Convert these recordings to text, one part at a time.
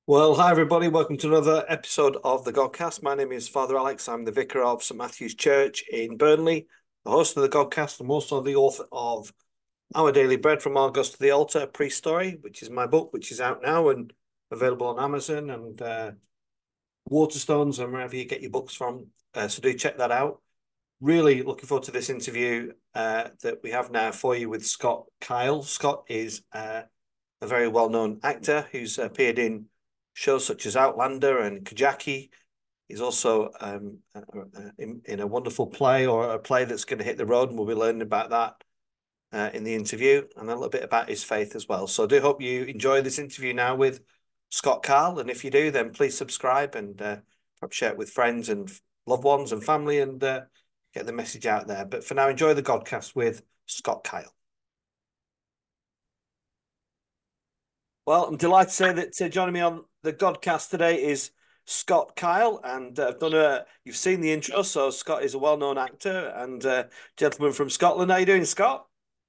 Well, hi everybody. Welcome to another episode of the Godcast. My name is Father Alex. I'm the vicar of St Matthew's Church in Burnley, the host of the Godcast, and also the author of Our Daily Bread from Argos to the Altar, a Priest Story, which is my book, which is out now and available on Amazon and Waterstones and wherever you get your books from. So do check that out. Really looking forward to this interview that we have now for you with Scott Kyle. Scott is a very well-known actor who's appeared in shows such as Outlander and Kajaki. He's also in a wonderful play, or a play that's going to hit the road, and we'll be learning about that in the interview, and a little bit about his faith as well. So I do hope you enjoy this interview now with Scott Kyle, and if you do, then please subscribe and perhaps share it with friends and loved ones and family, and get the message out there. But for now, enjoy the Godcast with Scott Kyle. Well, I'm delighted to say that joining me on the Godcast today is Scott Kyle, and you've seen the intro, so Scott is a well-known actor and gentleman from Scotland. How you doing, Scott?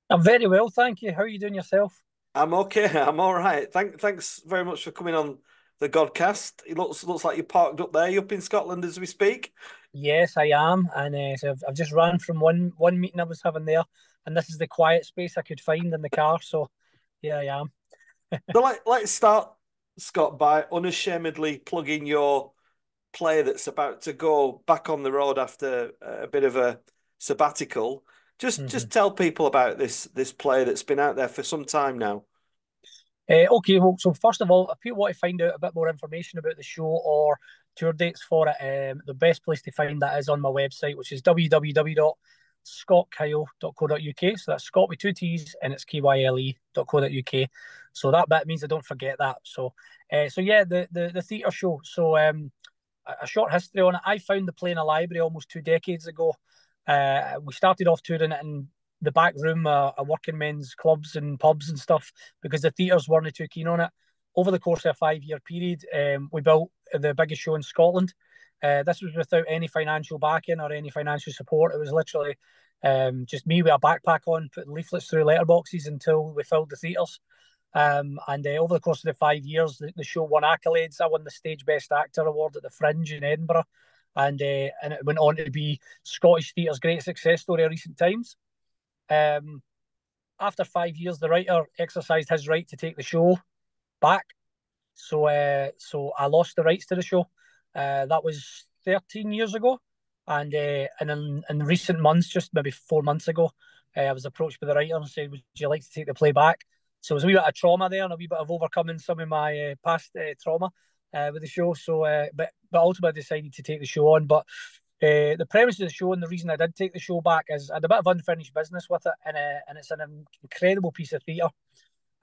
I'm very well, thank you. How are you doing yourself? I'm okay. I'm all right. Thanks very much for coming on the Godcast. It looks like you're parked up there. You're up in Scotland as we speak. Yes, I am, and so I've just ran from one meeting I was having there, and this is the quiet space I could find in the car. So here I am. So let's start, Scott, by unashamedly plugging your play that's about to go back on the road after a bit of a sabbatical. Just tell people about this play that's been out there for some time now. Okay, well, so first of all, if people want to find out a bit more information about the show or tour dates for it, the best place to find that is on my website, which is www.scottkyle.co.uk. So that's Scott with two T's and it's KYLE.co.uk. So that bit means I don't forget that. So yeah, the theatre show. So a short history on it. I found the play in a library almost 2 decades ago. We started off touring it in the back room, a working men's clubs and pubs and stuff, because the theatres weren't too keen on it. Over the course of a 5 year period, we built the biggest show in Scotland. This was without any financial backing or any financial support. It was literally just me with a backpack on, putting leaflets through letterboxes until we filled the theatres. And over the course of the 5 years, the show won accolades. I won the Stage Best Actor Award at the Fringe in Edinburgh, and it went on to be Scottish theatre's great success story of recent times. Um, After 5 years, the writer exercised his right to take the show back. So I lost the rights to the show. That was 13 years ago, and in recent months, just maybe 4 months ago, I was approached by the writer and said, "Would you like to take the play back?" So it was a wee bit of trauma there and a wee bit of overcoming some of my past trauma with the show. But ultimately, I decided to take the show on. But the premise of the show and the reason I did take the show back is I had a bit of unfinished business with it, and it's an incredible piece of theatre.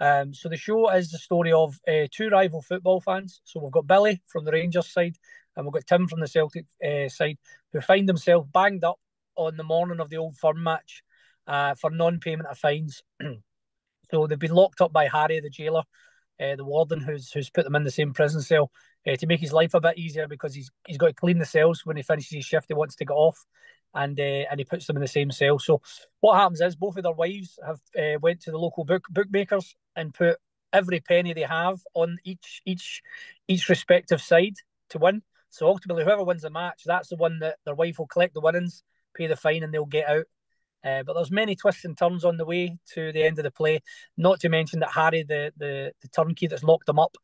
So the show is the story of two rival football fans. So we've got Billy from the Rangers side, and we've got Tim from the Celtic side, who find themselves banged up on the morning of the Old Firm match for non-payment of fines. So they've been locked up by Harry, the jailer, the warden, who's put them in the same prison cell to make his life a bit easier, because he's got to clean the cells when he finishes his shift. He wants to get off, and he puts them in the same cell. So what happens is both of their wives have went to the local bookmakers and put every penny they have on each respective side to win. So ultimately, whoever wins the match, that's the one that their wife will collect the winnings, pay the fine, and they'll get out. But there's many twists and turns on the way to the end of the play. Not to mention that Harry, the turnkey that's locked him up,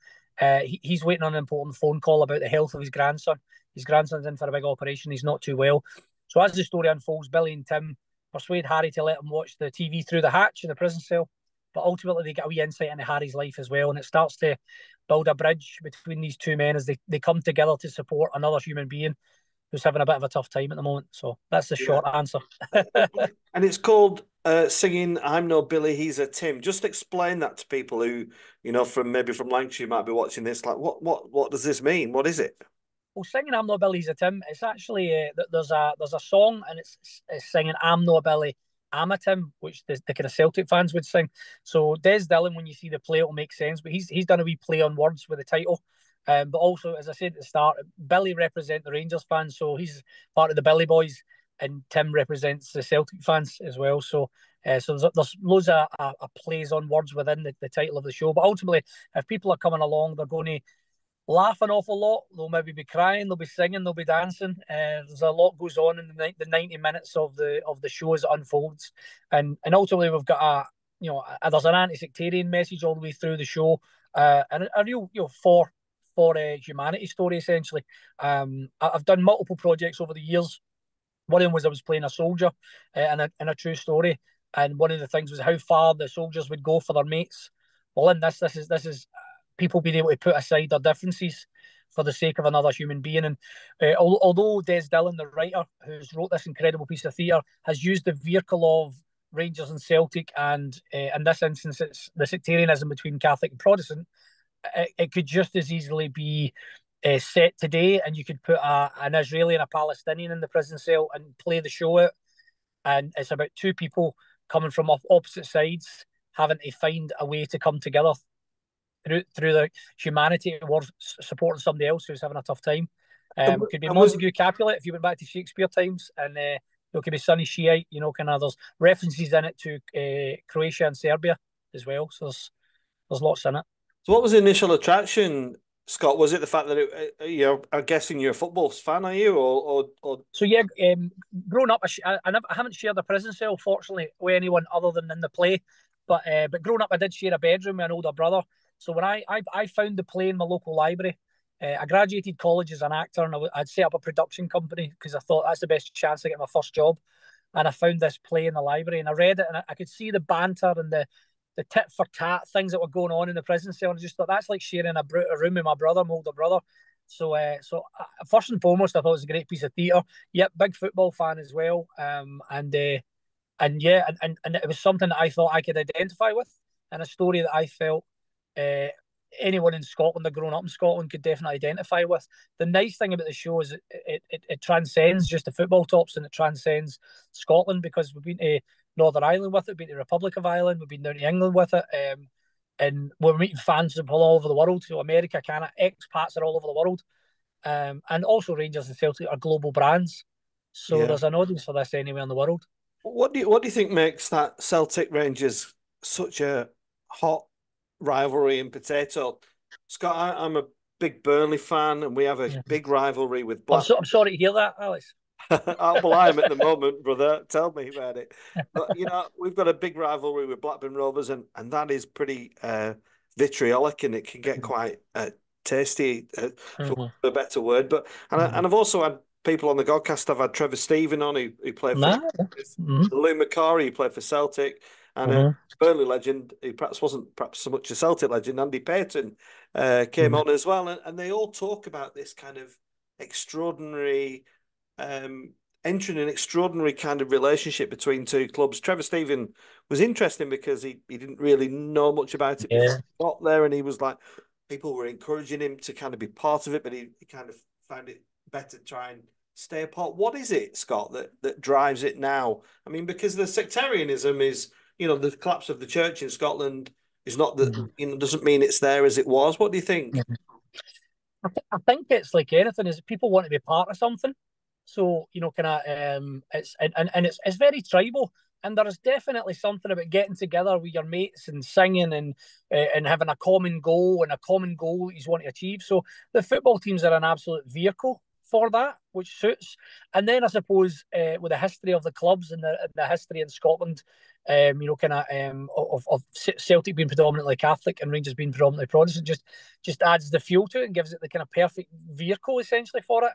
he's waiting on an important phone call about the health of his grandson. His grandson's in for a big operation. He's not too well. So as the story unfolds, Billy and Tim persuade Harry to let him watch the TV through the hatch in the prison cell. But ultimately, they get a wee insight into Harry's life as well. And it starts to build a bridge between these two men as they come together to support another human being who's having a bit of a tough time at the moment. So that's the Yeah. short answer. And it's called Singin. I'm no Billy, he's a Tim. Just explain that to people who, from Lancashire might be watching this. Like, what does this mean? What is it? Well, singing "I'm Not Billy, He's a Tim." It's actually there's a song, and it's singing "I'm Not Billy, I'm a Tim," which the kind of Celtic fans would sing. So Des Dillon, when you see the play, it'll make sense. But he's done a wee play on words with the title. But also, as I said at the start, Billy represents the Rangers fans, so he's part of the Billy Boys, and Tim represents the Celtic fans as well. So there's loads of plays on words within the title of the show. But ultimately, if people are coming along, they're going to laugh an awful lot. They'll maybe be crying, they'll be singing, they'll be dancing. There's a lot goes on in the 90 minutes of the show as it unfolds, and ultimately we've got there's an anti-sectarian message all the way through the show, and a real for humanity story essentially. I've done multiple projects over the years. One of them was I was playing a soldier in a true story, and one of the things was how far the soldiers would go for their mates. Well, in this is people being able to put aside their differences for the sake of another human being. And although Des Dillon, the writer who's wrote this incredible piece of theatre, has used the vehicle of Rangers and Celtic, and in this instance, it's the sectarianism between Catholic and Protestant, it could just as easily be set today, and you could put an Israeli and a Palestinian in the prison cell and play the show out. And it's about two people coming from opposite sides having to find a way to come together through the humanity towards supporting somebody else who's having a tough time. It could be Montague Capulet if you went back to Shakespeare times, and it could be Sonny Shiite. Kind of there's references in it to Croatia and Serbia as well. So there's lots in it. So, what was the initial attraction, Scott? Was it the fact that I'm guessing you're a football fan, are you? Or... So yeah, growing up, I haven't shared a prison cell, fortunately, with anyone other than in the play. But growing up, I did share a bedroom with an older brother. So when I found the play in my local library, I graduated college as an actor, and I'd set up a production company because I thought that's the best chance to get my first job. And I found this play in the library, and I read it, and I could see the banter and the tit for tat things that were going on in the prison cell, and I just thought that's like sharing a room with my brother, my older brother. So first and foremost, I thought it was a great piece of theatre. Yep, big football fan as well. And it was something that I thought I could identify with, and a story that I felt anyone in Scotland or grown up in Scotland could definitely identify with. The nice thing about the show is it transcends just the football tops, and it transcends Scotland, because we've been to Northern Ireland with it, we've been to the Republic of Ireland, we've been down to England with it, and we're meeting fans from all over the world. So America, Canada, expats are all over the world, and also Rangers and Celtic are global brands. So there's an audience for this anywhere in the world. What do you think makes that Celtic Rangers such a hot rivalry in potato? Scott, I'm a big Burnley fan, and we have a big rivalry with Blackburn. I'm sorry to hear that, Alex. Well, I am at the moment, brother. Tell me about it. But we've got a big rivalry with Blackburn Rovers, and that is pretty vitriolic, and it can get quite tasty, for a better word. But I've also had people on the Godcast. I've had Trevor Stephen on, who played for Lou McCarry, who played for Celtic, and a Burnley legend who wasn't so much a Celtic legend, Andy Payton, came on as well, and they all talk about this kind of extraordinary. Entering an extraordinary kind of relationship between two clubs. Trevor Stephen was interesting because he didn't really know much about it before he got there, and he was like, people were encouraging him to kind of be part of it, but he kind of found it better to try and stay apart. What is it, Scott, that drives it now? I mean, because the sectarianism is, the collapse of the church in Scotland is not that, doesn't mean it's there as it was. What do you think? I think it's like anything, is people want to be part of something. So, it's very tribal, and there is definitely something about getting together with your mates and singing and having a common goal and a common goal that you want to achieve. So the football teams are an absolute vehicle for that, which suits. And then I suppose with the history of the clubs and the history in Scotland, of Celtic being predominantly Catholic and Rangers being predominantly Protestant, just adds the fuel to it and gives it the kind of perfect vehicle essentially for it.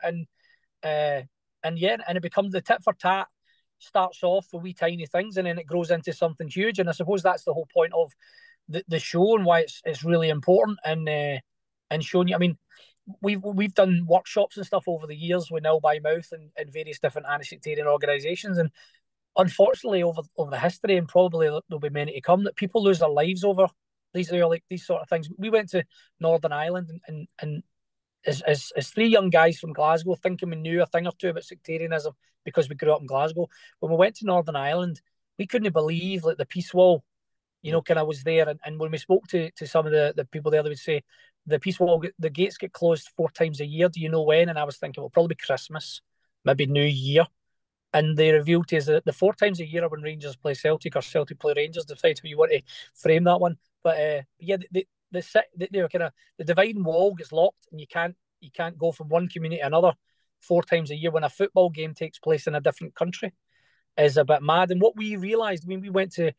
And it becomes the tit for tat, starts off with wee tiny things, and then it grows into something huge. And I suppose that's the whole point of the show, and why it's really important, and showing you. I mean, we've done workshops and stuff over the years with Nil by Mouth and various different anti-sectarian organisations, and unfortunately over the history, and probably there'll be many to come, that people lose their lives over these sort of things. We went to Northern Ireland and as three young guys from Glasgow, thinking we knew a thing or two about sectarianism because we grew up in Glasgow. When we went to Northern Ireland, we couldn't believe the peace wall, kind of was there. And when we spoke to some of the people there, they would say the peace wall, the gates get closed 4 times a year. Do you know when? And I was thinking, well, probably Christmas, maybe New Year. And they revealed to us that the 4 times a year when Rangers play Celtic or Celtic play Rangers, decide how you want to frame that one. But kind of the dividing wall gets locked, and you can't go from one community to another 4 times a year when a football game takes place in a different country is a bit mad. And what we realised when we went to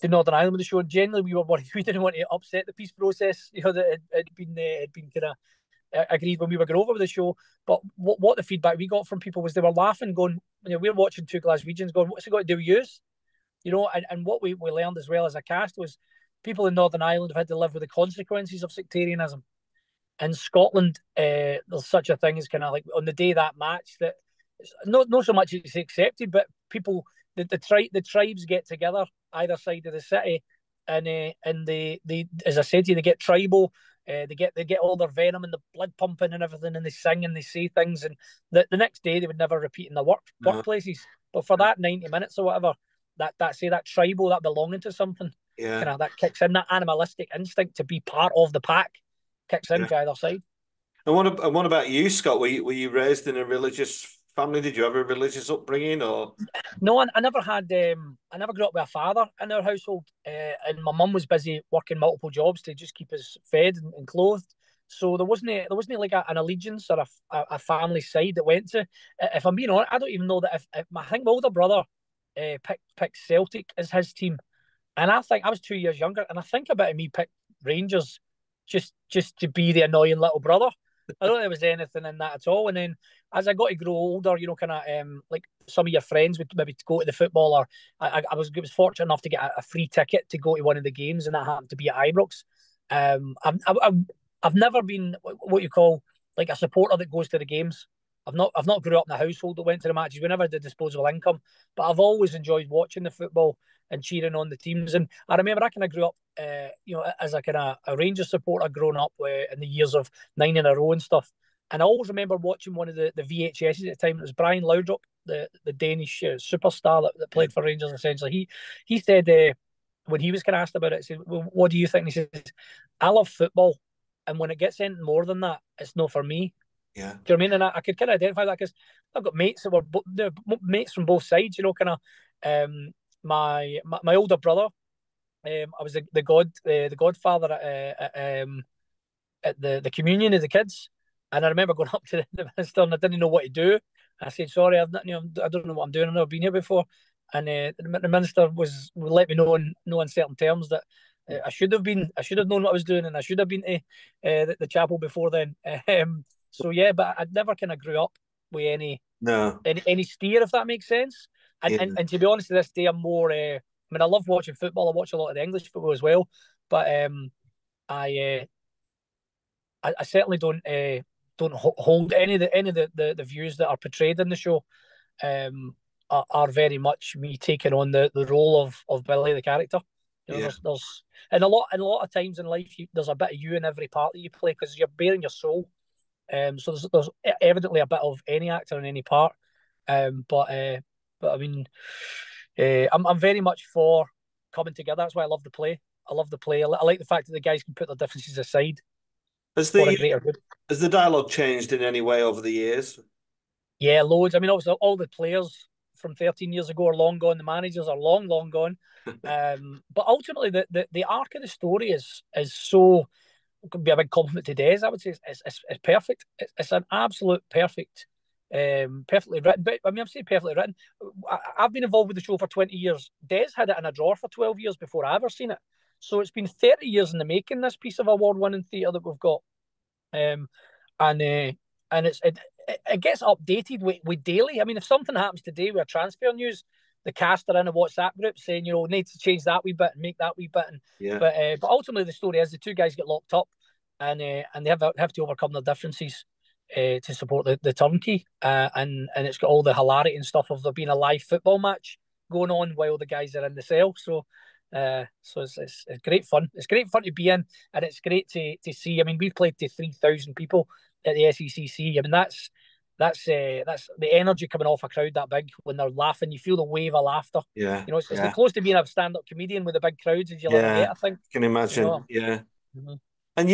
Northern Ireland with the show, and generally we were worried, we didn't want to upset the peace process, that had been kind of agreed when we were going over with the show. But what the feedback we got from people was they were laughing, going, we're watching two Glaswegians going, what's it got to do with yous? And what we learned as well as a cast was people in Northern Ireland have had to live with the consequences of sectarianism. In Scotland, there's such a thing as kind of like on the day that match that not so much it's accepted, but people, the tribes get together either side of the city, and they as I said to you, they get tribal. They get all their venom and the blood pumping and everything, and they sing and they say things, and the next day they would never repeat in their workplaces. But for that 90 minutes or whatever, that tribal, that belonging to something, kind of that kicks in, that animalistic instinct to be part of the pack kicks in for either side. And what about you, Scott? Were you raised in a religious family? Did you have a religious upbringing, or? No, I never had. I never grew up with a father in our household, and my mum was busy working multiple jobs to just keep us fed and clothed. So there wasn't like an allegiance or a family side that went to. If I'm being honest, I don't even know that if I think my older brother picked Celtic as his team, and I think I was 2 years younger, and I think a bit of me picked Rangers just to be the annoying little brother. I don't think there was anything in that at all. And then as I got to grow older, kind of like some of your friends would maybe go to the football, or I was fortunate enough to get a free ticket to go to one of the games, and that happened to be at Ibrox. I've never been what you call like a supporter that goes to the games. I've not grew up in a household that went to the matches. We never did disposable income, but I've always enjoyed watching the football and cheering on the teams. And I remember I kind of grew up, as a kind of a Rangers supporter growing up in the years of 9 in a row and stuff. And I always remember watching one of the VHSs at the time. It was Brian Laudrup, the Danish superstar that played for Rangers. Essentially, he said when he was kind of asked about it, he said, "Well, what do you think?" And he says, "I love football, and when it gets anything more than that, it's not for me." Yeah. Do you know what I mean? And I could kind of identify that because I've got mates that were mates from both sides. Kind of my older brother. I was the godfather at the communion of the kids, and I remember going up to the minister and I didn't know what to do. I said, "Sorry, I don't know what I'm doing. I've never been here before." And the minister would let me know in no uncertain terms that I should have known what I was doing, and I should have been to the chapel before then. So yeah, but I never kind of grew up with any steer, if that makes sense. And to be honest, to this day, I'm more. I mean, I love watching football. I watch a lot of the English football as well, but I certainly don't hold any of the views that are portrayed in the show. Are very much me taking on the role of Billy, the character. There's and a lot of times in life, there's a bit of you in every part that you play because you're bearing your soul. So there's evidently a bit of any actor in any part. But I mean, I'm very much for coming together. That's why I love the play. I like the fact that the guys can put their differences aside for a greater good. Has the dialogue changed in any way over the years? Yeah, loads. I mean, obviously, all the players from 13 years ago are long gone. The managers are long gone. But ultimately, the arc of the story is so. It could be a big compliment to Des. I would say it's perfect. It's an absolute perfect. Perfectly written. But I mean, I'm saying perfectly written. I've been involved with the show for 20 years. Des had it in a drawer for 12 years before I ever seen it. So it's been 30 years in the making, this piece of award-winning theatre that we've got. And it gets updated with daily. I mean, if something happens today with a transfer news, the cast are in a WhatsApp group saying, need to change that wee bit and make that wee bit. But ultimately, the story is the two guys get locked up, and they have to overcome their differences to support the turnkey. And it's got all the hilarity and stuff of there being a live football match going on while the guys are in the cell. So it's great fun. It's great fun to be in, and it's great to see. I mean, we've played to 3,000 people at the SECC. I mean, that's the energy coming off a crowd that big when they're laughing. You feel the wave of laughter. Yeah, it's close to being a stand-up comedian with the big crowds as you'll ever get, I think. Can imagine. Yeah. Mm-hmm. And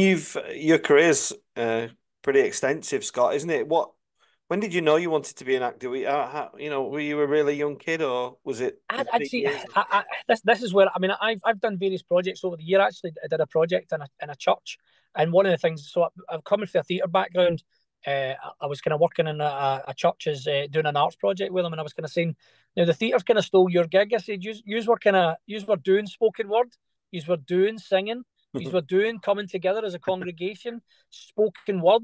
you've your career's pretty extensive, Scott, isn't it? What When did you know you wanted to be an actor? Were you a really young kid, or was it I'd say this is where I mean I've done various projects over the year. Actually, I did a project in a church, and one of the things. So I'm coming from a theatre background. I was kind of working in a church as doing an arts project with them, and I was kind of saying, now the theatre's kind of stole your gig. I said, you were doing spoken word, you were doing singing, you were doing coming together as a congregation, spoken word.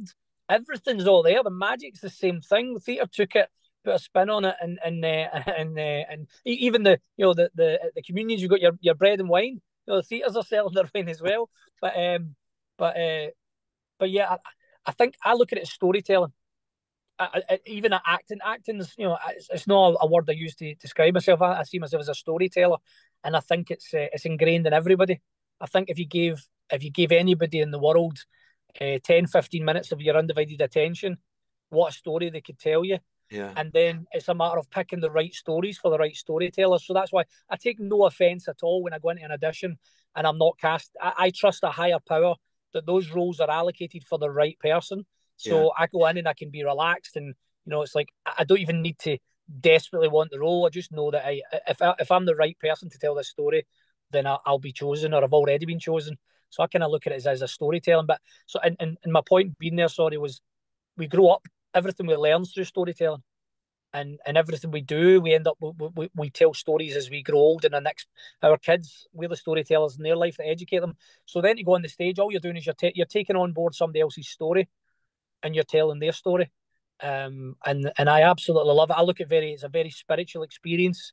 Everything's all there. The magic's the same thing. The theatre took it, put a spin on it, and even the communions, you've got your bread and wine. The theatres are selling their wine as well. But but uh, but yeah, I think I look at it as storytelling. Even at acting's it's not a word I use to describe myself. I see myself as a storyteller, and I think it's ingrained in everybody. I think if you gave anybody in the world 10, 15 minutes of your undivided attention, what a story they could tell you. Yeah. And then it's a matter of picking the right stories for the right storytellers. So that's why I take no offence at all when I go into an audition and I'm not cast. I trust a higher power that those roles are allocated for the right person. So Yeah. I go in and I can be relaxed, and it's like I don't even need to desperately want the role. I just know that if I'm the right person to tell this story, then I'll be chosen, or I've already been chosen. So I kind of look at it as a storytelling. But so and my point being there, sorry, was we grow up, everything we learn through storytelling, and everything we do, we end up we tell stories as we grow old, and our kids, we're the storytellers in their life that educate them. So then to go on the stage, all you're doing is you're taking on board somebody else's story, and you're telling their story. And I absolutely love it. I look at it's a very spiritual experience,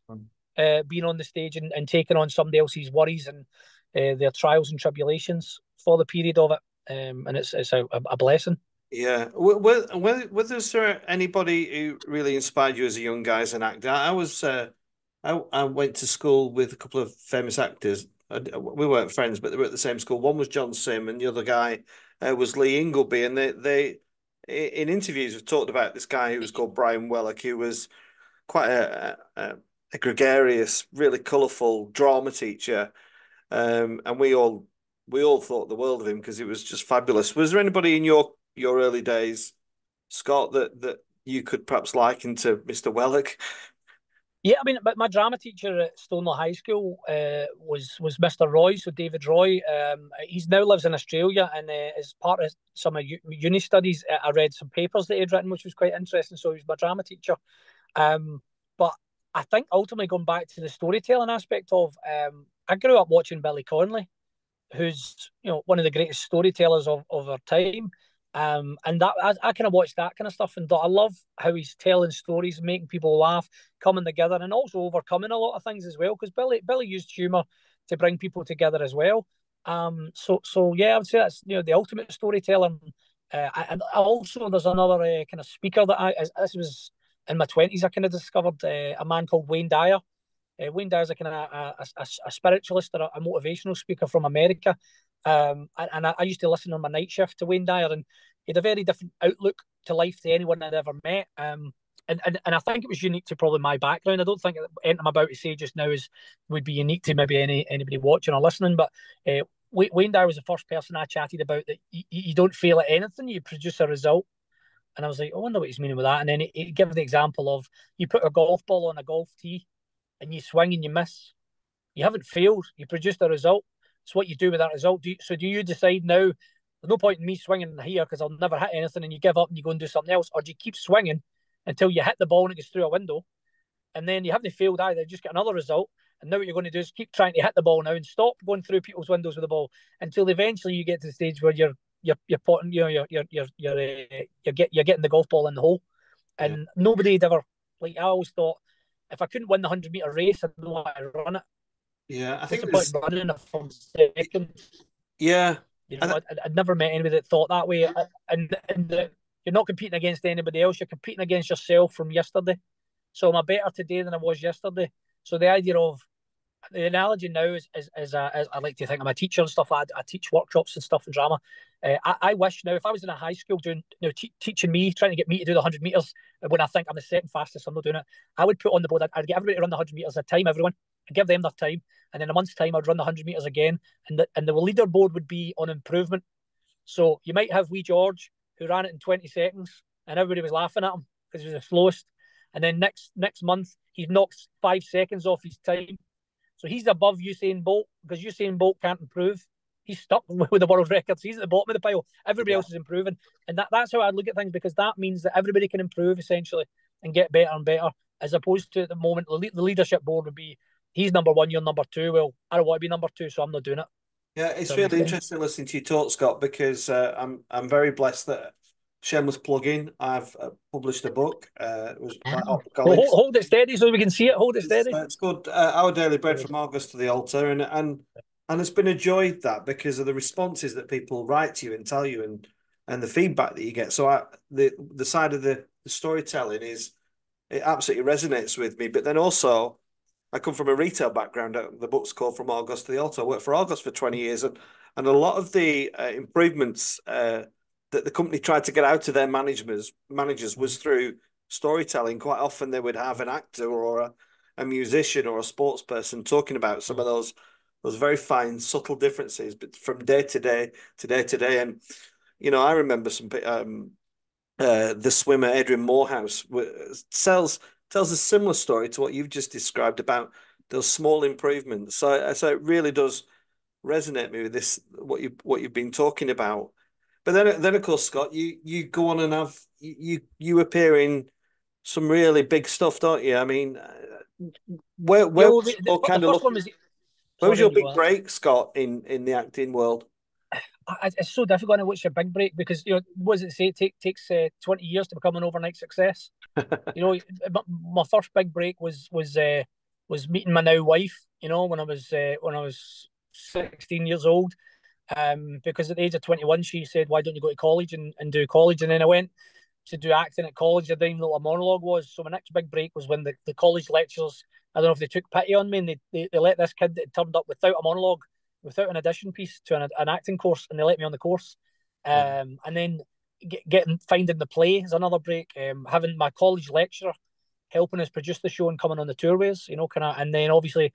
being on the stage and taking on somebody else's worries and their trials and tribulations for the period of it. And it's a blessing. Yeah. Was there anybody who really inspired you as a young guy as an actor? I went to school with a couple of famous actors. We weren't friends, but they were at the same school. One was John Sim, and the other guy was Lee Ingleby. And they in interviews have talked about this guy who was called Brian Wellock, who was quite a gregarious, really colourful drama teacher. And we all thought the world of him because he was just fabulous. Was there anybody in your early days, Scott, that you could perhaps liken to Mr. Wellock? Yeah, I mean, but my drama teacher at Stonelaw High School was Mr. Roy, so David Roy. He's now lives in Australia, and as part of some of uni studies, I read some papers that he'd written, which was quite interesting. So he was my drama teacher. But I think ultimately going back to the storytelling aspect of, I grew up watching Billy Connolly, who's one of the greatest storytellers of our time. And that I kind of watched that kind of stuff and thought I love how he's telling stories, making people laugh, coming together, and also overcoming a lot of things as well. Because Billy used humour to bring people together as well. So yeah, I would say that's the ultimate storyteller. And also there's another kind of speaker that this was in my 20s. I kind of discovered a man called Wayne Dyer. Wayne Dyer's a kind of a spiritualist or a motivational speaker from America. And I used to listen on my night shift to Wayne Dyer, and he had a very different outlook to life to anyone I'd ever met. And I think it was unique to probably my background. I don't think anything I'm about to say just now would be unique to maybe anybody watching or listening. But Wayne Dyer was the first person I chatted about that you don't feel at anything, you produce a result. And I was like, I wonder what he's meaning with that. And then he gave the example of you put a golf ball on a golf tee and you swing and you miss. You haven't failed. You produced a result. It's what you do with that result. Do you decide now, there's no point in me swinging here because I'll never hit anything, and you give up and you go and do something else? Or do you keep swinging until you hit the ball and it goes through a window? And then you haven't failed either. Just get another result. And now what you're going to do is keep trying to hit the ball now and stop going through people's windows with the ball until eventually you get to the stage where you're potting, you're getting the golf ball in the hole. And Yeah. nobody'd ever, like, I always thought, if I couldn't win the 100-meter race, I don't know why I run it. Yeah, I What's think the point there's in running if I'm second? yeah. I'd never met anybody that thought that way. And you're not competing against anybody else. You're competing against yourself from yesterday. So am I better today than I was yesterday? So the idea of the analogy now is I like to think I'm a teacher and stuff. I teach workshops and stuff in drama. I wish now if I was in a high school doing teaching me, trying to get me to do the 100 meters when I think I'm the second fastest, I'm not doing it. I would put on the board. I'd get everybody to run the 100 meters at a time. Everyone, and give them their time, and in a month's time, I'd run the 100 meters again, and the leaderboard would be on improvement. So you might have wee George who ran it in 20 seconds, and everybody was laughing at him because he was the slowest. And then next month, he knocks 5 seconds off his time. So he's above Usain Bolt because Usain Bolt can't improve. He's stuck with the world records. He's at the bottom of the pile. Everybody else is improving. And that's how I look at things, because that means that everybody can improve essentially and get better and better, as opposed to at the moment, the leadership board would be, he's number one, you're number two. Well, I don't want to be number two, so I'm not doing it. Yeah, it's really interesting listening to you talk, Scott, because I'm very blessed that Shem was plugging. I've published a book. It was by colleagues. Hold it steady so we can see it. Hold it steady. It's good. Our Daily Bread from August to the Altar, and it's been a joy that because of the responses that people write to you and tell you, and the feedback that you get. So the side of the storytelling it absolutely resonates with me. But then also, I come from a retail background. The book's called From August to the Altar. I worked for August for 20 years, and a lot of the improvements that the company tried to get out of their managers was through storytelling. Quite often they would have an actor or a musician or a sports person talking about some of those very fine, subtle differences, but from day to day to day to day. And, I remember some, the swimmer, Adrian Morehouse, tells a similar story to what you've just described about those small improvements. So it really does resonate me with this, what you've been talking about. But then of course, Scott, you go on and have you appear in some really big stuff, don't you? I mean, where was your big break, Scott, in the acting world? It's so difficult to watch a big break because what does it say? It takes 20 years to become an overnight success. My first big break was meeting my now wife. When I was 16 years old. Because at the age of 21, she said, "Why don't you go to college and do college?" And then I went to do acting at college. I didn't even know what a monologue was. So my next big break was when the college lecturers, I don't know if they took pity on me, and they let this kid that had turned up without a monologue, without an audition piece to an acting course, and they let me on the course. And then finding the play is another break. Having my college lecturer helping us produce the show and coming on the tour with us, and then obviously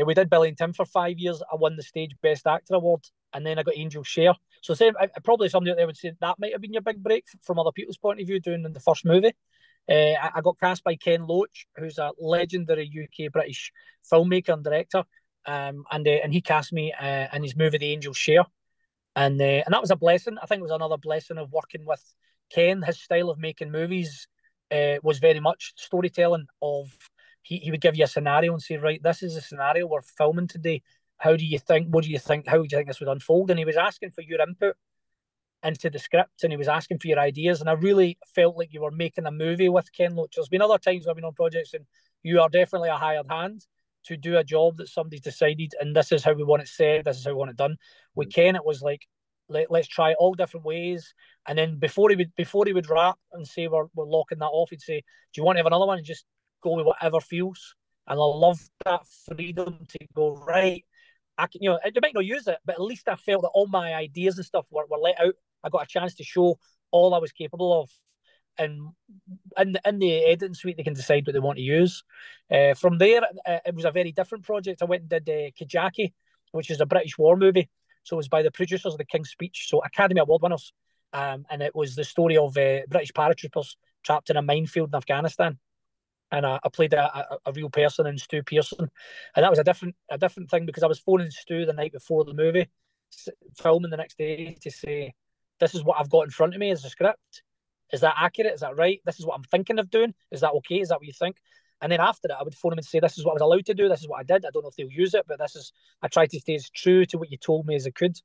we did Billy and Tim for 5 years. I won the stage Best Actor award, and then I got Angel Share. So probably somebody out there would say that might have been your big break from other people's point of view, doing in the first movie. I got cast by Ken Loach, who's a legendary UK British filmmaker and director, and he cast me in his movie The Angel Share, and that was a blessing. I think it was another blessing of working with Ken. His style of making movies was very much storytelling. He would give you a scenario and say, right, this is a scenario we're filming today. How do you think? What do you think? How do you think this would unfold? And he was asking for your input into the script, and he was asking for your ideas. And I really felt like you were making a movie with Ken Loach. There's been other times I've been on projects, and you are definitely a hired hand to do a job that somebody's decided, and this is how we want it said, this is how we want it done. With Ken, it was like, let's try it all different ways. And then before he would wrap and say we're locking that off, he'd say, "Do you want to have another one?" And just go with whatever feels. And I love that freedom to go, right, I can, I might not use it, but at least I felt that all my ideas and stuff were let out. I got a chance to show all I was capable of. And in the editing suite, they can decide what they want to use. From there, it was a very different project. I went and did Kajaki, which is a British war movie. So it was by the producers of The King's Speech, so Academy Award winners. And it was the story of British paratroopers trapped in a minefield in Afghanistan. And I played a real person in Stu Pearson, and that was a different thing because I was phoning Stu the night before the movie, filming the next day to say, "This is what I've got in front of me as a script. Is that accurate? Is that right? This is what I'm thinking of doing. Is that okay? Is that what you think?" And then after that, I would phone him and say, "This is what I was allowed to do. This is what I did. I don't know if they'll use it, but I tried to stay as true to what you told me as I could."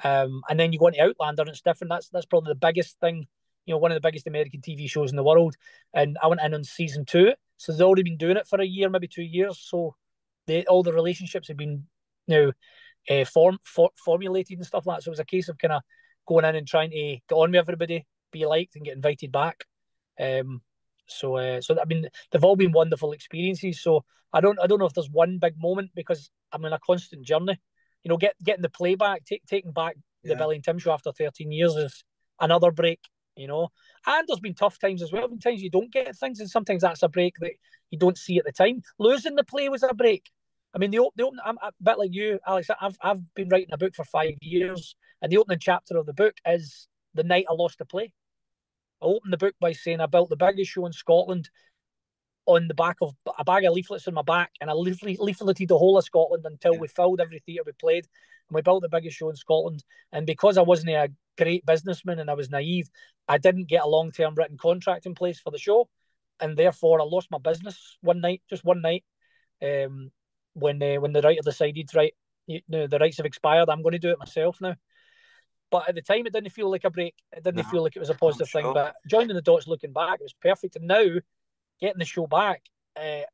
And then you go into Outlander, and it's different. That's probably the biggest thing, one of the biggest American TV shows in the world. And I went in on season 2. So they've already been doing it for a year, maybe 2 years. So all the relationships have been formulated and stuff like that. So it was a case of kind of going in and trying to get on with everybody, be liked, and get invited back. So I mean, they've all been wonderful experiences. So I don't know if there's one big moment because I'm in a constant journey. Getting the playback, taking back the Billy and Tim show after 13 years is another break. And there's been tough times as well. There's been times you don't get things, and sometimes that's a break that you don't see at the time. Losing the play was a break. I mean, the opening, I'm a bit like you, Alex. I've been writing a book for 5 years, and the opening chapter of the book is the night I lost the play. opened the book by saying I built the biggest show in Scotland on the back of a bag of leaflets on my back, and I leafleted the whole of Scotland until we filled every theatre we played, and we built the biggest show in Scotland. And because I wasn't a great businessman and I was naive, I didn't get a long-term written contract in place for the show, and therefore I lost my business just one night, when the writer decided, right, the rights have expired, I'm going to do it myself now. But at the time, it didn't feel like a break. It didn't feel like it was a positive thing. But joining the dots, looking back, it was perfect. And now, getting the show back,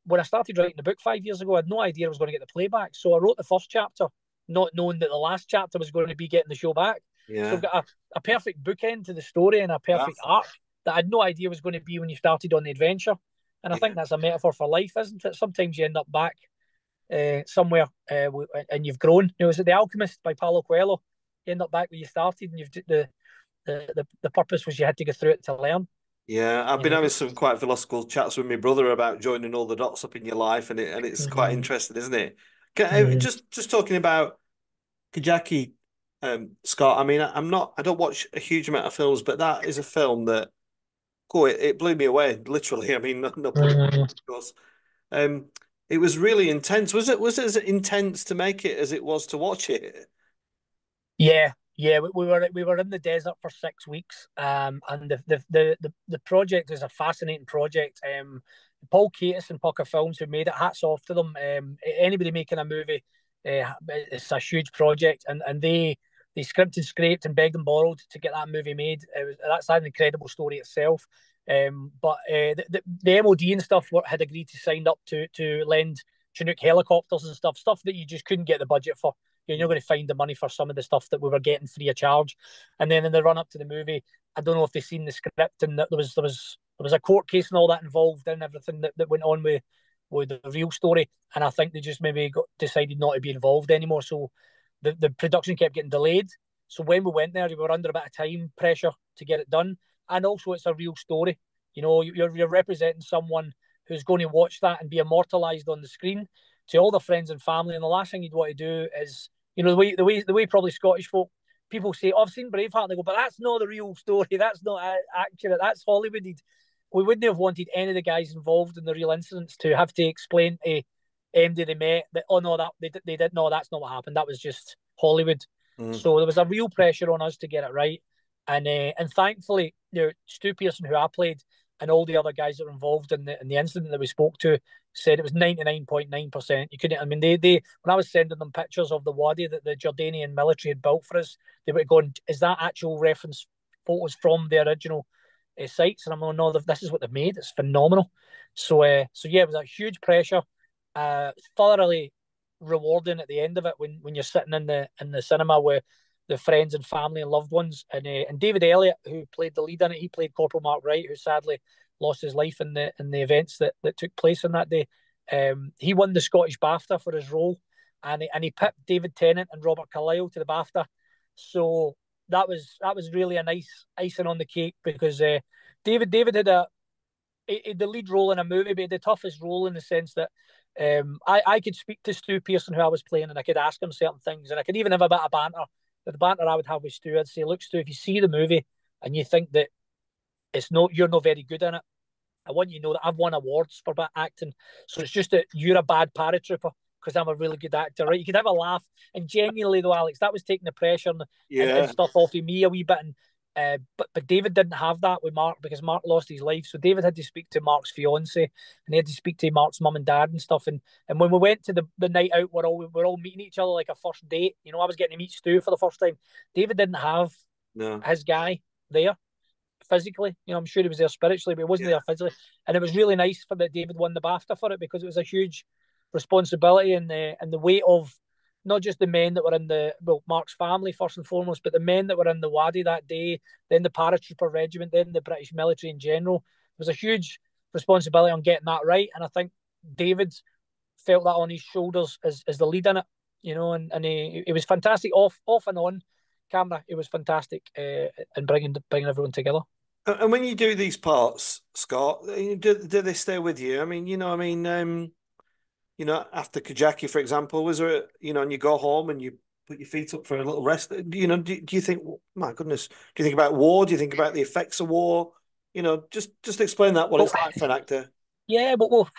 when I started writing the book 5 years ago, I had no idea I was going to get the playback. So I wrote the first chapter, not knowing that the last chapter was going to be getting the show back. Yeah. So I've got a perfect bookend to the story and a perfect arc that I had no idea was going to be when you started on the adventure. And I think that's a metaphor for life, isn't it? Sometimes you end up back somewhere and you've grown. Was it The Alchemist by Paulo Coelho? You end up back where you started, and you've the purpose was you had to go through it to learn. Yeah, I've been having some quite philosophical chats with my brother about joining all the dots up in your life, and it's quite interesting, isn't it? Just talking about Kajaki, Scott. I mean, I don't watch a huge amount of films, but that is a film that, it blew me away, literally. I mean, no pun, of course. It was really intense. Was it as intense to make it as it was to watch it? Yeah, we were in the desert for 6 weeks, and the project is a fascinating project. Paul Catus and Pucker Films, who made it, hats off to them. Anybody making a movie, it's a huge project, and they scripted and scraped and begged and borrowed to get that movie made. That's an incredible story itself. But the MOD and stuff had agreed to sign up to lend Chinook helicopters and stuff that you just couldn't get the budget for. You're not going to find the money for some of the stuff that we were getting free of charge. And then in the run up to the movie, I don't know if they've seen the script, and that there was a court case and all that involved and everything that went on with the real story. And I think they just maybe decided not to be involved anymore. So the production kept getting delayed. So when we went there, we were under a bit of time pressure to get it done. And also, it's a real story. You're representing someone who's going to watch that and be immortalized on the screen to all their friends and family. And the last thing you'd want to do is, the way probably Scottish folk, people say, "Oh, I've seen Braveheart," and they go, "But that's not the real story. That's not accurate. That's Hollywooded." We wouldn't have wanted any of the guys involved in the real incidents to have to explain to MD they met that, "Oh no, that they did no, that's not what happened. That was just Hollywood." So there was a real pressure on us to get it right, and thankfully, Stu Pearson, who I played, and all the other guys that were involved in the incident that we spoke to, said it was 99.9%. You couldn't. I mean, they when I was sending them pictures of the wadi that the Jordanian military had built for us, they were going, "Is that actual reference photos from the original sites?" And I'm going, "No, this is what they've made. It's phenomenal." So yeah, it was a huge pressure, thoroughly rewarding at the end of it when you're sitting in the cinema with the friends and family and loved ones. And David Elliott, who played the lead in it, he played Corporal Mark Wright, who sadly lost his life in the events that took place on that day. He won the Scottish BAFTA for his role, and he pipped David Tennant and Robert Carlyle to the BAFTA. So that was really a nice icing on the cake, because David had the lead role in a movie, but he had the toughest role in the sense that I could speak to Stu Pearson, who I was playing, and I could ask him certain things, and I could even have a bit of banter. But the banter I would have with Stu, I'd say, "Look, Stu, if you see the movie and you think that you're not very good in it, I want you to know that I've won awards for acting. So it's just that you're a bad paratrooper because I'm a really good actor, right?" You could have a laugh. And genuinely, though, Alex, that was taking the pressure and stuff off of me a wee bit. And but David didn't have that with Mark, because Mark lost his life. So David had to speak to Mark's fiance, and he had to speak to Mark's mum and dad and stuff. And when we went to the night out, we're all meeting each other like a first date. I was getting to meet Stu for the first time. David didn't have his guy there physically. I'm sure he was there spiritually, but he wasn't there physically. And it was really nice for that David won the BAFTA for it, because it was a huge responsibility, and the weight of not just the men that were Mark's family first and foremost, but the men that were in the Wadi that day, then the paratrooper regiment, then the British military in general. There was a huge responsibility on getting that right, and I think David felt that on his shoulders as the lead in it, and he was fantastic off and on camera. It was fantastic in bringing everyone together. And when you do these parts, Scott, do they stay with you? I mean, after Kajaki, for example, was there, and you go home and you put your feet up for a little rest? Do you think, my goodness, do you think about war? Do you think about the effects of war? Just explain that, what But it's like for an actor. yeah, but well,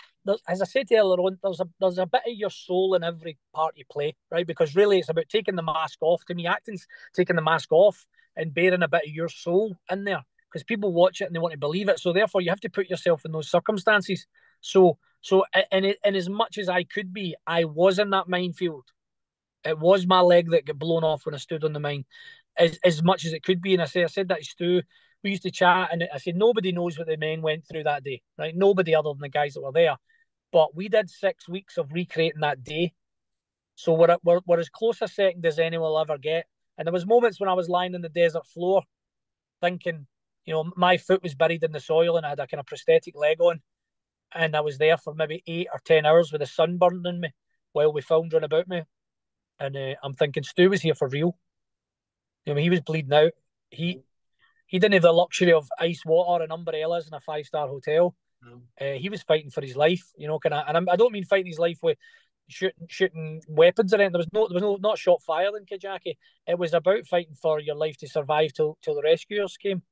as I said earlier on, there's a bit of your soul in every part you play, right? Because really, it's about taking the mask off. To me, acting's taking the mask off and bearing a bit of your soul in there. Because people watch it and they want to believe it. So therefore, you have to put yourself in those circumstances. So in as much as I could be, I was in that minefield. It was my leg that got blown off when I stood on the mine, as much as it could be. And I said that to Stu. We used to chat, and I said nobody knows what the men went through that day, right? Nobody other than the guys that were there. But we did 6 weeks of recreating that day, so we're as close a second as anyone will ever get. And there was moments when I was lying on the desert floor, thinking, my foot was buried in the soil, and I had a kind of prosthetic leg on, and I was there for maybe 8 or 10 hours with the sun burning me while we filmed Run About Me. And I'm thinking Stu was here for real. He was bleeding out. He didn't have the luxury of ice water and umbrellas in a 5-star hotel. He was fighting for his life, and I don't mean fighting his life with shooting weapons or anything. There was no not shot fired in Kajaki. It was about fighting for your life to survive till the rescuers came,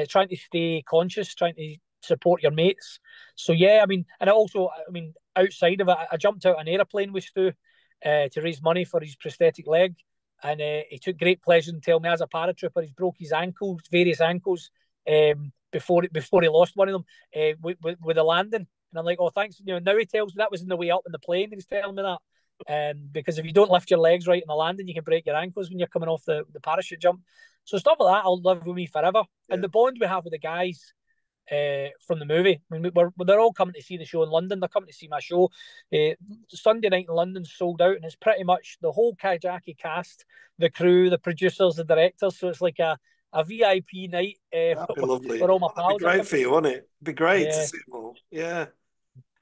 trying to stay conscious, trying to support your mates. So yeah, outside of it, I jumped out an aeroplane with Stu to raise money for his prosthetic leg. And he took great pleasure in telling me, as a paratrooper, he's broke his ankles, various ankles, before he lost one of them with the landing. And I'm like, oh, thanks. Now he tells me that was in the way up in the plane. He was telling me that. Because if you don't lift your legs right in the landing, you can break your ankles when you're coming off the parachute jump. So stuff like that, I'll live with me forever. Yeah. And the bond we have with the guys from the movie. They're all coming to see the show in London. They're coming to see my show. Sunday night in London sold out, and it's pretty much the whole Kajaki cast, the crew, the producers, the directors. So it's like a VIP night. That'd be lovely. Where all my That'd be great for you, wouldn't it? It'd be great to see them all. Yeah.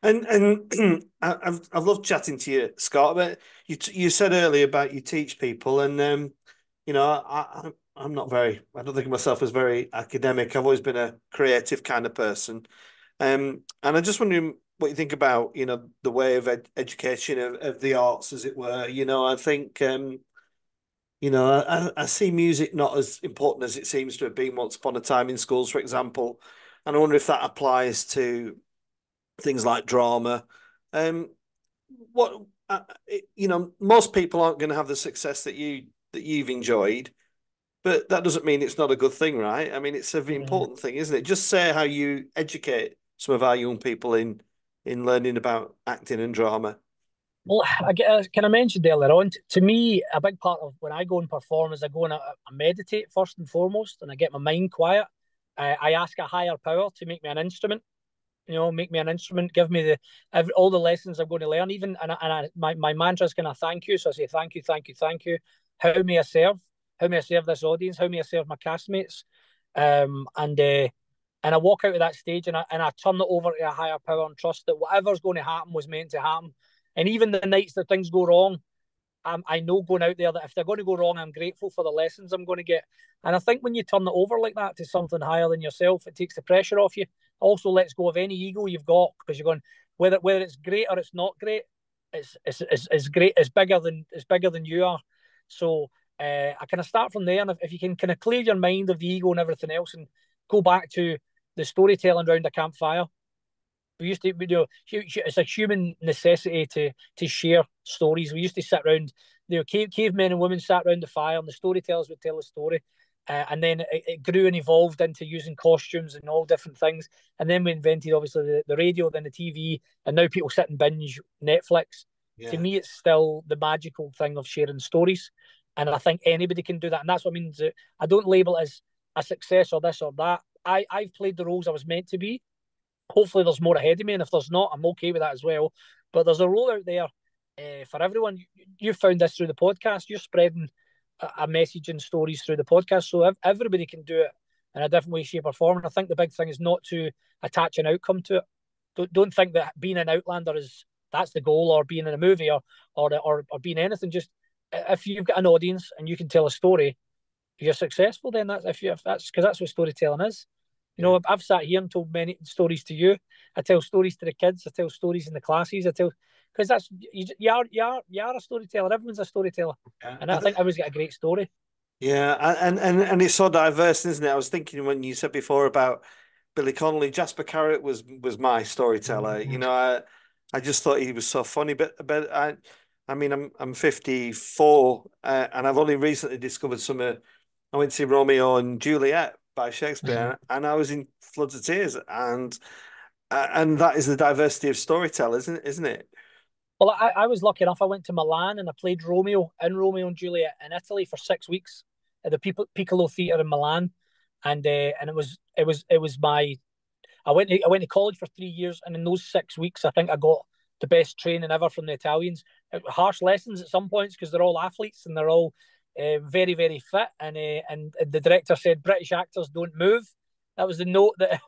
And I've loved chatting to you, Scott. But you said earlier about you teach people, and I'm not very. I don't think of myself as very academic. I've always been a creative kind of person, and I'm just wondering what you think about the way of education of the arts, as it were. I think I see music not as important as it seems to have been once upon a time in schools, for example, and I wonder if that applies to things like drama. What most people aren't going to have the success that you've enjoyed, but that doesn't mean it's not a good thing, right? I mean, it's an important thing, isn't it? Just say how you educate some of our young people in learning about acting and drama. Well, can I mention earlier on, to me, a big part of when I go and perform is I go and I meditate first and foremost, and I get my mind quiet. I ask a higher power to make me an instrument. Make me an instrument, give me all the lessons I'm going to learn. Even my mantra is kind of thank you. So I say thank you, thank you, thank you. How may I serve? How may I serve this audience? How may I serve my castmates? And I walk out of that stage and I turn it over to a higher power and trust that whatever's going to happen was meant to happen. And even the nights that things go wrong, I know going out there that if they're going to go wrong, I'm grateful for the lessons I'm going to get. And I think when you turn it over like that to something higher than yourself, it takes the pressure off you. Also lets go of any ego you've got, because you're going, whether it's great or it's not great, it's great. It's bigger than you are. So I kind of start from there, and if you can kind of clear your mind of the ego and everything else, and go back to the storytelling around the campfire. We used to, it's a human necessity to share stories. We used to sit around, cavemen and women sat around the fire, and the storytellers would tell a story. And then it grew and evolved into using costumes and all different things. And then we invented, obviously, the radio, then the TV, and now people sit and binge Netflix. Yeah. To me, it's still the magical thing of sharing stories. And I think anybody can do that. And that's what means that I don't label it as a success or this or that. I've played the roles I was meant to be. Hopefully there's more ahead of me, and if there's not, I'm okay with that as well. But there's a role out there for everyone. You found this through the podcast. You're spreading a message and stories through the podcast, so everybody can do it in a different way, shape or form. And I think the big thing is not to attach an outcome to it. Don't think that being an Outlander that's the goal, or being in a movie, or being anything. Just if you've got an audience and you can tell a story, you're successful. Then that's because that's what storytelling is. I've sat here and told many stories to you. I tell stories to the kids. I tell stories in the classes. Because that's you are a storyteller. Everyone's a storyteller, and I think everyone's got a great story. Yeah, and it's so diverse, isn't it? I was thinking when you said before about Billy Connolly. Jasper Carrot was my storyteller. You know, I just thought he was so funny. But I mean, I'm 54, and I've only recently discovered some. I went to see Romeo and Juliet by Shakespeare, and I was in floods of tears. And that is the diversity of storytelling, isn't it? Well, I was lucky enough. I went to Milan and I played Romeo in Romeo and Juliet in Italy for 6 weeks at the Piccolo Theatre in Milan, and it was my I went to college for 3 years, and in those 6 weeks, I think I got the best training ever from the Italians. Harsh lessons at some points because they're all athletes and they're all very very fit, and the director said British actors don't move. That was the note that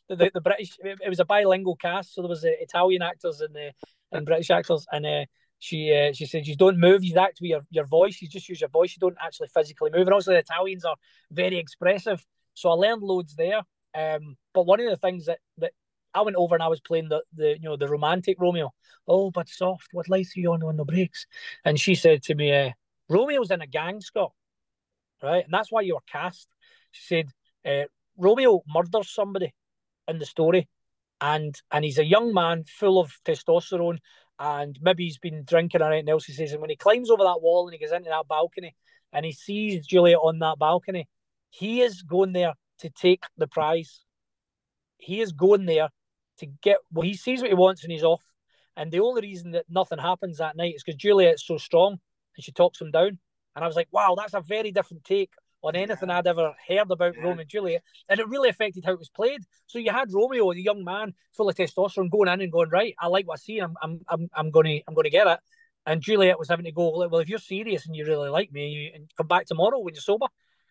the British. It was a bilingual cast, so there was Italian actors and British actors, and she said you don't move, you act with your voice, you just use your voice, you don't actually physically move. And also the Italians are very expressive, so I learned loads there. But one of the things that I went over and I was playing the romantic Romeo. Oh, but soft, what lights are you on when the breaks? And she said to me, Romeo's in a gang, Scott, right? And that's why you were cast. She said, Romeo murders somebody in the story, and he's a young man full of testosterone, and maybe he's been drinking or anything else. He says, and when he climbs over that wall and he goes into that balcony and he sees Juliet on that balcony, he is going there to take the prize. He is going there to get, well, he sees what he wants and he's off. And the only reason that nothing happens that night is because Juliet's so strong and she talks him down. And I was like, wow, that's a very different take on anything I'd ever heard about Romeo and Juliet. And it really affected how it was played. So you had Romeo, the young man full of testosterone, going in and going, right, I like what I see, and I'm gonna get it. And Juliet was having to go, well, if you're serious and you really like me, and come back tomorrow when you're sober,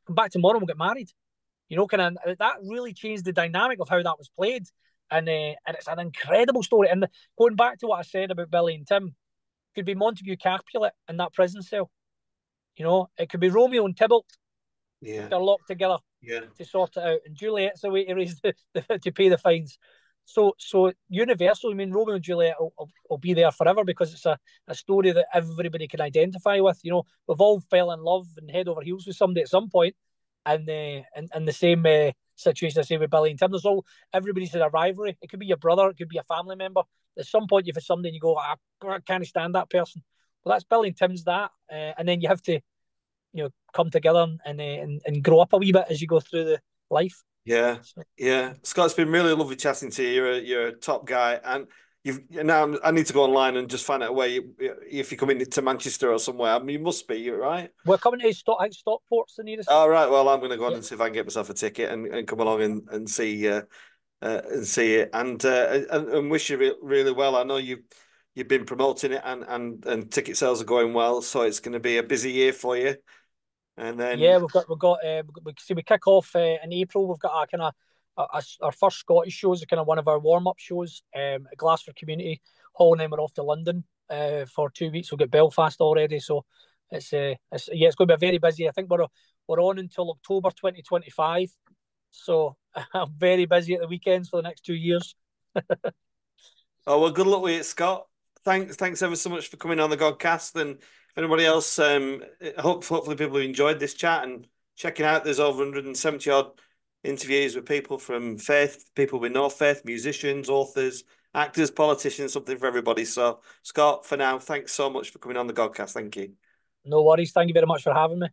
come back tomorrow and we'll get married. Kind of that really changed the dynamic of how that was played, and it's an incredible story. And going back to what I said about Billy and Tim, could be Montague Capulet in that prison cell. It could be Romeo and Tybalt. Yeah, They're locked together to sort it out, and Juliet's away to raise to pay the fines. So universal. I mean, Romeo and Juliet will be there forever because it's a story that everybody can identify with. We've all fell in love and head over heels with somebody at some point, and the same situation I say with Billy and Tim. Everybody's in a rivalry. It could be your brother, it could be a family member. At some point, you've had somebody and you go, I can't stand that person. Well, that's Billy and Tim's that, and then you have to come together and grow up a wee bit as you go through the life. Yeah, So, yeah. Scott, it's been really lovely chatting to you. You're a top guy, and now I need to go online and just find out if you're coming to Manchester or somewhere. I mean, you must be, you're right. we're coming to Stockport's the nearest. All right. Well, I'm going to go on Yeah. and see if I can get myself a ticket and come along and see it and wish you really well. I know you've been promoting it and ticket sales are going well, so it's going to be a busy year for you. And then Yeah, we kick off in April. We've got our kind of our first Scottish shows, kind of one of our warm up shows at Glasgow Community Hall, and then we're off to London for 2 weeks. We'll get Belfast already, so it's going to be a very busy. I think we're on until October 2025, so I'm very busy at the weekends for the next 2 years. oh well, good luck with it, Scott. Thanks ever so much for coming on the Godcast. And anybody else, hopefully people who enjoyed this chat and checking out. There's over 170 odd interviews with people from faith, people with no faith, musicians, authors, actors, politicians, something for everybody. So, Scott, for now, thanks so much for coming on the Godcast. Thank you. No worries. Thank you very much for having me.